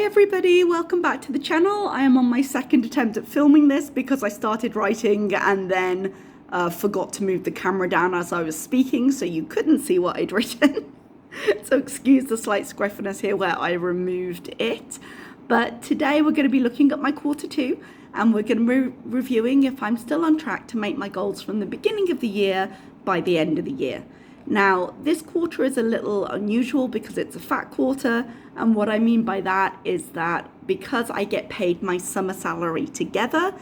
everybody, welcome back to the channel. I am on my second attempt at filming this because I started writing and then forgot to move the camera down as I was speaking, so you couldn't see what I'd written. So excuse the slight scruffiness here where I removed it. But today we're going to be looking at my quarter two, and we're going to be reviewing if I'm still on track to make my goals from the beginning of the year by the end of the year. Now, this quarter is a little unusual because it's a fat quarter, and what I mean by that is that because I get paid my summer salary together,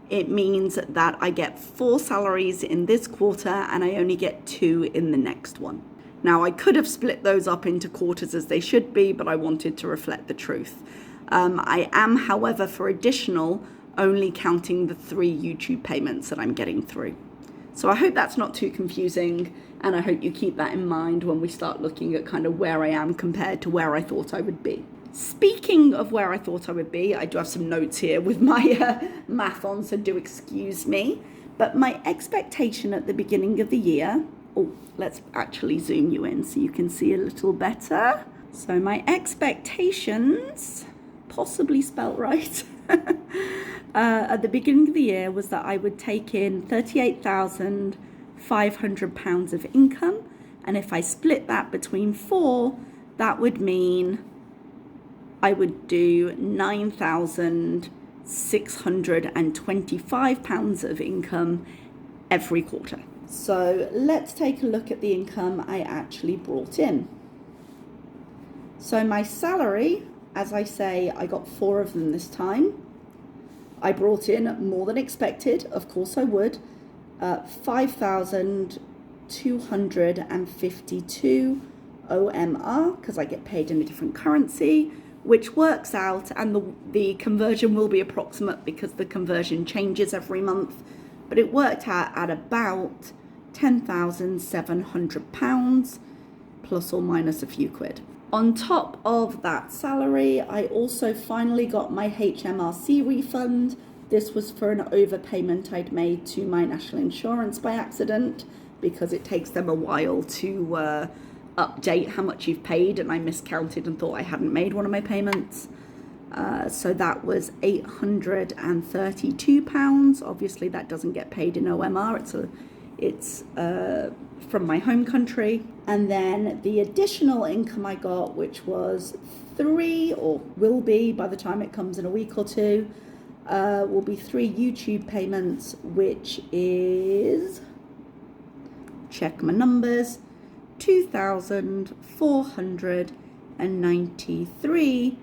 it means that I get 4 salaries in this quarter and I only get 2 in the next one. Now, I could have split those up into quarters as they should be, but I wanted to reflect the truth. I am, however, for additional, only counting the 3 YouTube payments that I'm getting through. So I hope that's not too confusing, and I hope you keep that in mind when we start looking at kind of where I am compared to where I thought I would be. Speaking of where I thought I would be, I do have some notes here with my math on, so do excuse me. But my expectation at the beginning of the year, let's actually zoom you in so you can see a little better. So my expectations, possibly spelt right, at the beginning of the year was that I would take in £38,500 of income, and if I split that between 4, that would mean I would do £9,625 of income every quarter. So let's take a look at the income I actually brought in. So my salary, as I say, I got 4 of them this time. I brought in more than expected, of course I would, 5,252 OMR, because I get paid in a different currency, which works out, and the conversion will be approximate because the conversion changes every month, but it worked out at about £10,700, plus or minus a few quid. On top of that salary, I also finally got my HMRC refund. This was for an overpayment I'd made to my national insurance by accident, because it takes them a while to update how much you've paid, and I miscounted and thought I hadn't made one of my payments. So that was £832. Obviously that doesn't get paid in OMR, it's from my home country. And then the additional income I got, which was 3, or will be by the time it comes in a week or 2, will be 3 YouTube payments, which is, check my numbers, 2,493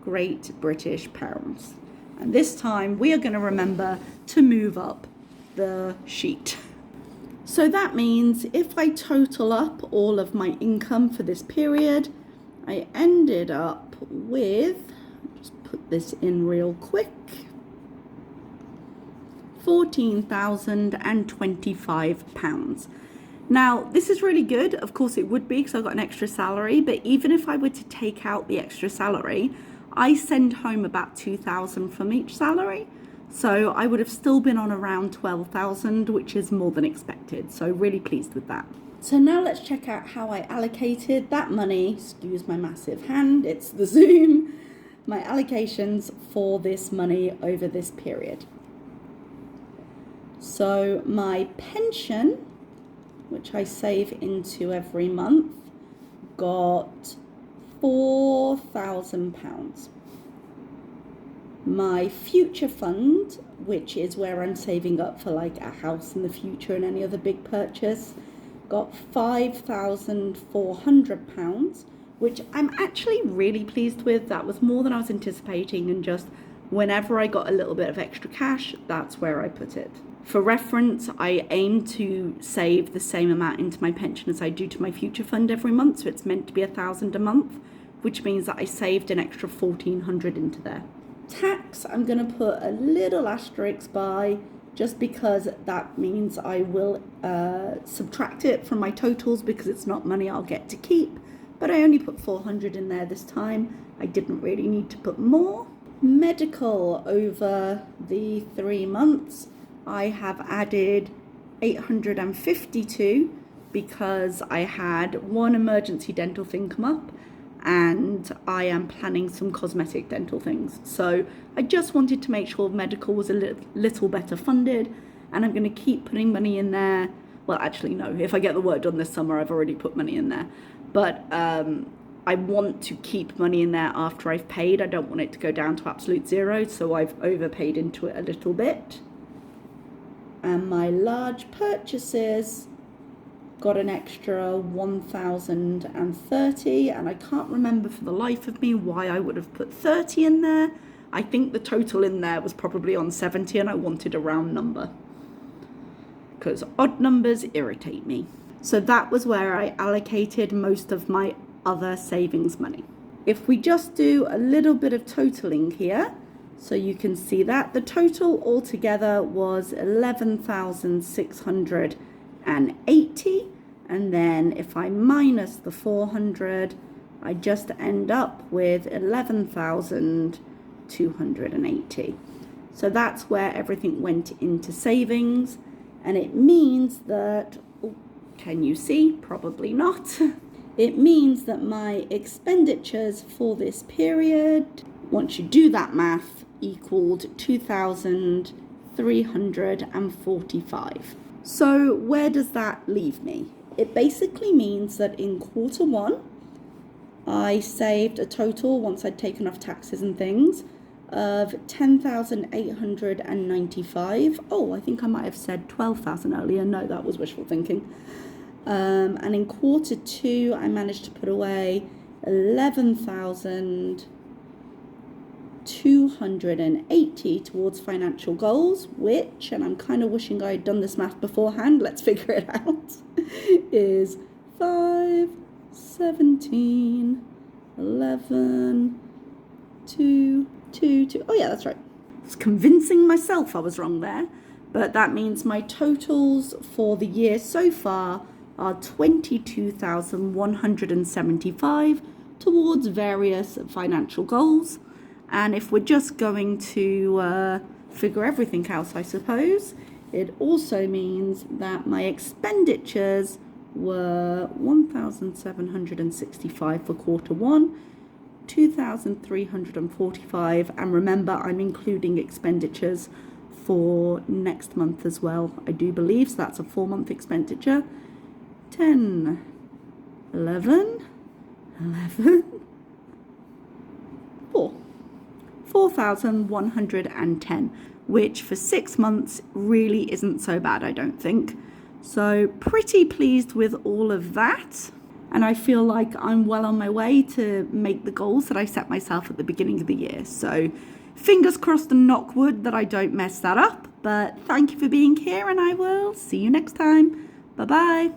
Great British pounds. And this time we are going to remember to move up the sheet. So that means if I total up all of my income for this period, I ended up with, just put this in real quick, £14,025. Now, this is really good. Of course it would be because I've got an extra salary, but even if I were to take out the extra salary, I send home about 2,000 from each salary. So I would have still been on around 12,000, which is more than expected. So really pleased with that. So now let's check out how I allocated that money. Excuse my massive hand, it's the Zoom. My allocations for this money over this period. So my pension, which I save into every month, got £4,000. My future fund, which is where I'm saving up for like a house in the future and any other big purchase, got £5,400, which I'm actually really pleased with. That was more than I was anticipating, and just whenever I got a little bit of extra cash, that's where I put it. For reference, I aim to save the same amount into my pension as I do to my future fund every month, so it's meant to be £1,000 a month, which means that I saved an extra £1,400 into there. Tax, I'm going to put a little asterisk by, just because that means I will subtract it from my totals because it's not money I'll get to keep, but I only put 400 in there this time. I didn't really need to put more. Medical, over the 3 months, I have added 852 because I had one emergency dental thing come up, and I am planning some cosmetic dental things. So I just wanted to make sure medical was a little better funded, and I'm going to keep putting money in there. Well, actually, no, if I get the work done this summer, I've already put money in there. But I want to keep money in there after I've paid. I don't want it to go down to absolute zero, so I've overpaid into it a little bit. And my large purchases got an extra 1,030, and I can't remember for the life of me why I would have put 30 in there. I think the total in there was probably on 70, and I wanted a round number because odd numbers irritate me. So that was where I allocated most of my other savings money. If we just do a little bit of totaling here, so you can see that the total altogether was 11,680, and then if I minus the 400, I just end up with 11,280. So that's where everything went into savings, and it means that, can you see? Probably not. It means that my expenditures for this period, once you do that math, equaled 2,345. So where does that leave me? It basically means that in quarter one, I saved a total, once I'd taken off taxes and things, of 10,895. Oh, I think I might have said 12,000 earlier. No, that was wishful thinking. And in quarter two, I managed to put away 11,280 towards financial goals, which, and I'm kind of wishing I had done this math beforehand, let's figure it out, is 5, 17, 11, 2, 2, 2. Oh yeah, that's right. I was convincing myself I was wrong there, but that means my totals for the year so far are 22,175 towards various financial goals. And if we're just going to figure everything else, I suppose, it also means that my expenditures were 1,765 for quarter one, 2,345, and remember, I'm including expenditures for next month as well, I do believe, so that's a 4-month expenditure. 10, 11, 4. 4,110, which for 6 months really isn't so bad, I don't think. So pretty pleased with all of that. And I feel like I'm well on my way to make the goals that I set myself at the beginning of the year. So fingers crossed and knock wood that I don't mess that up. But thank you for being here, and I will see you next time. Bye-bye.